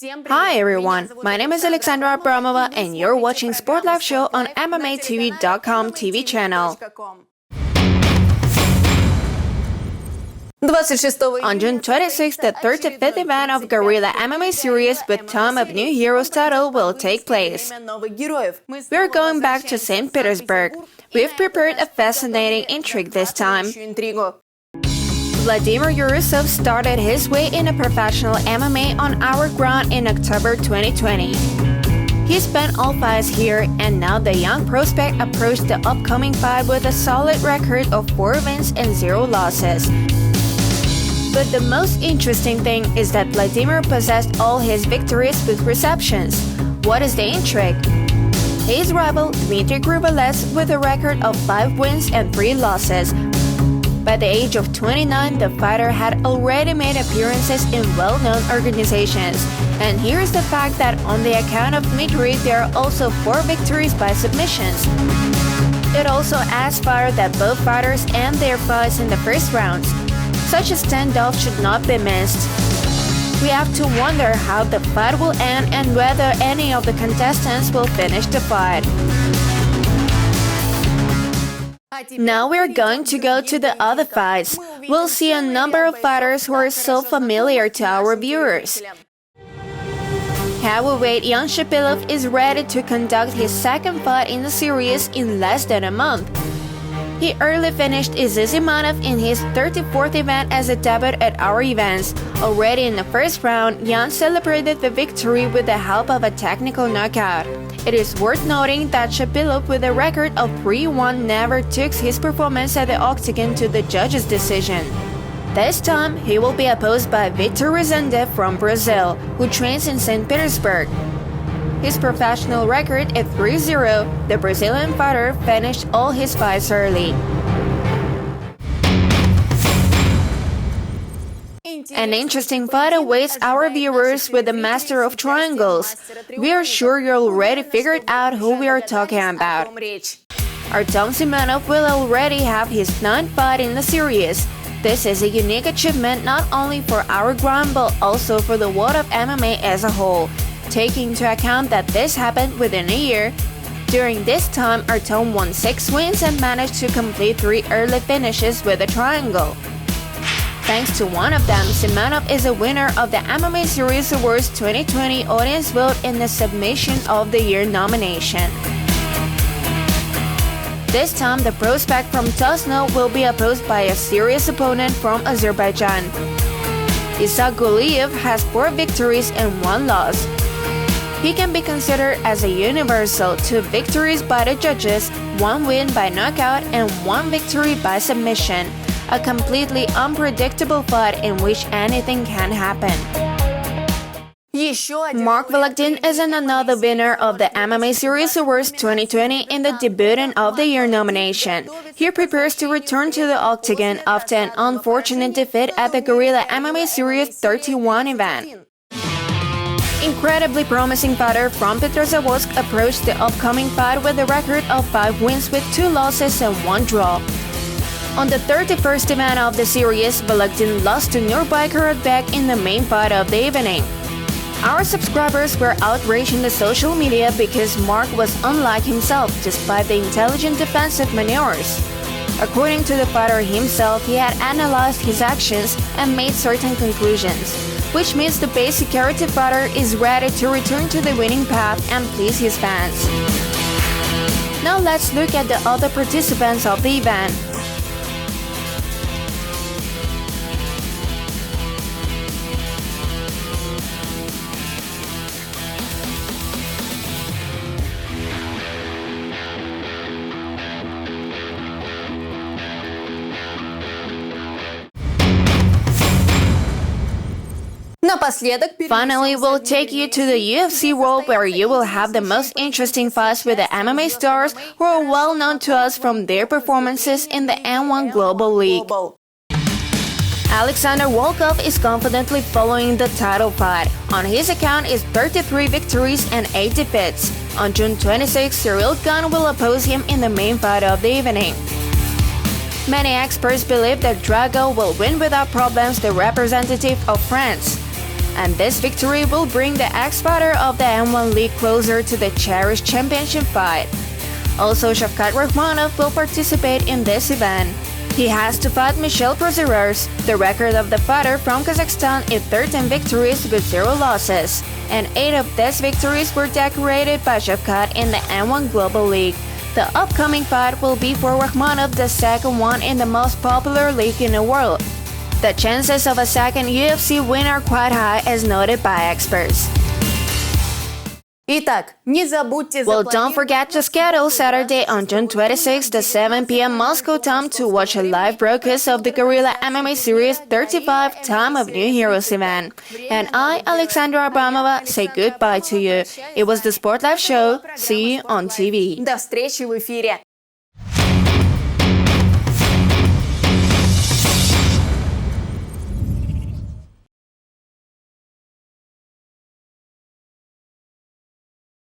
Hi everyone, my name is Alexandra Abramova and you're watching Sportlife show on MMATV.com TV channel. On June 26th, the 35th event of Gorilla MMA Series with Time of New Heroes title will take place. We're going back to St. Petersburg. We've prepared a fascinating intrigue this time. Vladimir Yurusov started his way into professional MMA on our ground in October 2020. He spent all fights here, and now the young prospect approached the upcoming fight with a solid record of 4 wins and 0 losses. But the most interesting thing is that Vladimir possessed all his victories with receptions. What is the intrigue? His rival Dmitry Krivolets with a record of 5 wins and 3 losses. By the age of 29, the fighter had already made appearances in well-known organizations. And here's the fact that on the account of Dmitry, there are also 4 victories by submissions. It also adds fire that both fighters end their fights in the first rounds. Such a standoff should not be missed. We have to wonder how the fight will end and whether any of the contestants will finish the fight. Now we're going to go to the other fights. We'll see a number of fighters who are so familiar to our viewers. Heavyweight Yan Shapilov is ready to conduct his second fight in the series in less than a month. He early finished Izizimanov in his 34th event as a debut at our events. Already in the first round, Yan celebrated the victory with the help of a technical knockout. It is worth noting that Shapilov, with a record of 3-1, never took his performance at the octagon to the judge's decision. This time, he will be opposed by Vitor Rezende from Brazil, who trains in St. Petersburg. His professional record is 3-0. The Brazilian fighter finished all his fights early. An interesting fight awaits our viewers with the Master of Triangles. We are sure you already figured out who we are talking about. Artem Simonov will already have his 9th fight in the series. This is a unique achievement not only for our ground but also for the world of MMA as a whole. Taking into account that this happened within a year, during this time Artem won 6 wins and managed to complete 3 early finishes with a triangle. Thanks to one of them, Simonov is a winner of the MMA Series Awards 2020 audience vote in the Submission of the Year nomination. This time, the prospect from Tosno will be opposed by a serious opponent from Azerbaijan. Isak Guliyev has 4 victories and 1 loss. He can be considered as a universal: 2 victories by the judges, 1 win by knockout, and 1 victory by submission. A completely unpredictable fight in which anything can happen. Mark Voloktin is another winner of the MMA Series Awards 2020 in the Debutant of the Year nomination. He prepares to return to the octagon after an unfortunate defeat at the Gorilla MMA Series-35 event. Incredibly promising fighter from Petrozavodsk approached the upcoming fight with a record of 5 wins with 2 losses and 1 draw. On the 31st event of the series, Voloktin lost to Nurbay Karatbek in the main fight of the evening. Our subscribers were outraged in the social media because Mark was unlike himself despite the intelligent defensive maneuvers. According to the fighter himself, he had analyzed his actions and made certain conclusions, which means the basic karate fighter is ready to return to the winning path and please his fans. Now let's look at the other participants of the event. Finally, we'll take you to the UFC world where you will have the most interesting fights with the MMA stars who are well known to us from their performances in the N1 Global League. Alexander Volkov is confidently following the title fight. On his account is 33 victories and 8 defeats. On June 26, Cyril Gane will oppose him in the main fight of the evening. Many experts believe that Drago will win without problems the representative of France. and this victory will bring the ex-fighter of the M1 League closer to the cherished championship fight. Also, Shavkat Rakhmonov will participate in this event. He has to fight Michel Prozeros. The record of the fighter from Kazakhstan is 13 victories with 0 losses, and 8 of these victories were decorated by Shavkat in the M1 Global League. The upcoming fight will be for Rakhmonov, the second one in the most popular league in the world. The chances of a second UFC win are quite high, as noted by experts. Итак, не забудьте Well, don't forget to schedule Saturday on June 26th at 7 p.m. Moscow time to watch a live broadcast of the Gorilla MMA Series-35 Time of New Heroes event. And I, Alexandra Abramova, say goodbye to you. It was the Sportlife show. See you on TV. До встречи в эфире.